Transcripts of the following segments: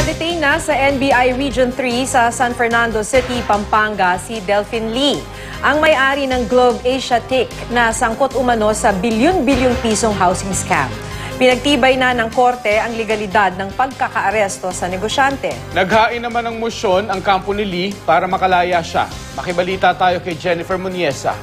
Na-detain na sa NBI Region 3 sa San Fernando City, Pampanga si Delphine Lee, ang may-ari ng Globe Asia TIC na sangkot umano sa bilyon-bilyong pisong housing scam. Pinagtibay na ng korte ang legalidad ng pagkakaaresto sa negosyante. Naghain naman ng motion ang kampo ni Lee para makalaya siya. Makibalita tayo kay Jennifer Muniesa.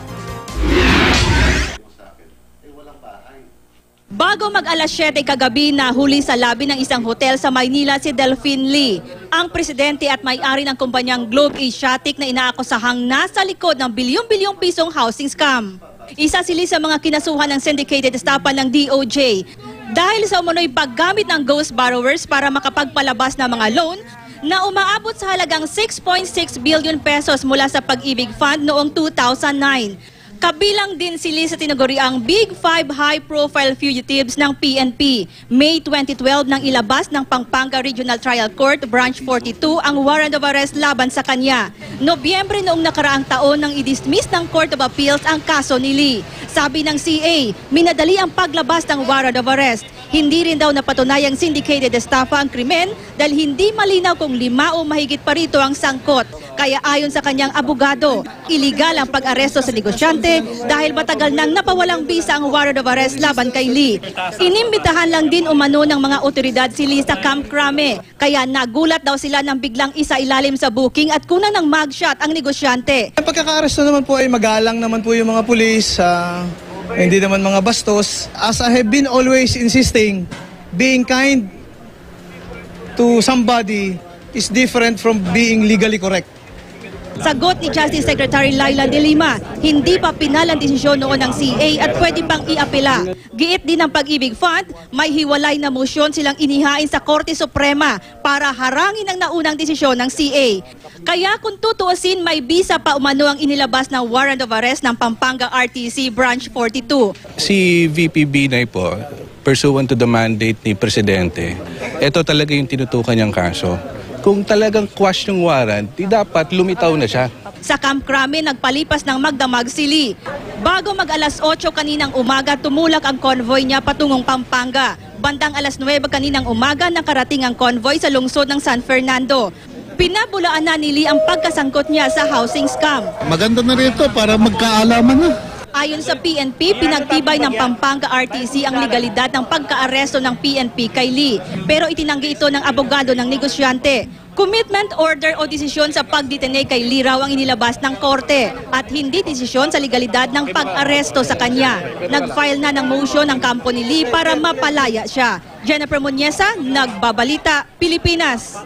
Bago mag-alas 7 kagabi, nahuli sa labi ng isang hotel sa Maynila si Delphine Lee, ang presidente at may-ari ng kumpanyang Globe Asiatic na inaakusahang nasa likod ng bilyong-bilyong pisong housing scam. Isa sila sa mga kinasuhan ng syndicated estafa ng DOJ dahil sa umano'y paggamit ng ghost borrowers para makapagpalabas ng mga loan na umaabot sa halagang 6.6 billion pesos mula sa Pag-ibig Fund noong 2009. Kabilang din sila sa tinaguriang Big Five high-profile fugitives ng PNP. May 2012 nang ilabas ng Pampanga Regional Trial Court Branch 42 ang warrant of arrest laban sa kanya. Nobyembre noong nakaraang taon nang i-dismiss ng Court of Appeals ang kaso ni Lee. Sabi ng CA, minadali ang paglabas ng warrant of arrest. Hindi rin daw napatunayang syndicated estafa ang krimen dahil hindi malinaw kung 5 o mahigit pa rito ang sangkot. Kaya ayon sa kanyang abogado, iligal ang pag-aresto sa negosyante dahil matagal nang napawalang bisa ang warrant of arrest laban kay Lee. Inimbitahan lang din umano ng mga otoridad si Lee sa Camp Crame. Kaya nagulat daw sila nang biglang isa ilalim sa booking at kunan ng mugshot ang negosyante. Ang pagkaka-aresto naman po ay magalang naman po yung mga pulis. Hindi naman mga bastos. As I have been always insisting, being kind to somebody is different from being legally correct. Sagot ni Justice Secretary Laila De Lima, hindi pa pinal ang desisyon noon ng CA at pwede pang iapela. Giit din ng Pag-ibig Fund, may hiwalay na motion silang inihain sa Korte Suprema para harangin ang naunang desisyon ng CA. Kaya kung tutuusin, may bisa pa umano ang inilabas ng warrant of arrest ng Pampanga RTC Branch 42. Si VP Binay po, pursuant to the mandate ni Presidente, ito talaga yung tinutukan niyang kaso. Kung talagang quash yung warrant, di dapat lumitaw na siya. Sa Camp Crame, nagpalipas ng magdamag si Lee. Bago mag-alas 8 kaninang umaga, tumulak ang convoy niya patungong Pampanga. Bandang alas 9 kaninang umaga, nakarating ang convoy sa lungsod ng San Fernando. Pinabulaan na ni Lee ang pagkasangkot niya sa housing scam. Maganda na rito para magkaalaman na. Ayon sa PNP, pinagtibay ng Pampanga RTC ang legalidad ng pagkaaresto ng PNP kay Lee. Pero itinanggi ito ng abogado ng negosyante. Commitment order o desisyon sa pagdetene kay Lee raw ang inilabas ng korte at hindi desisyon sa legalidad ng pag-aresto sa kanya. Nag-file na ng motion ng kampo ni Lee para mapalaya siya. Jennifer Muniesa, Nagbabalita, Pilipinas.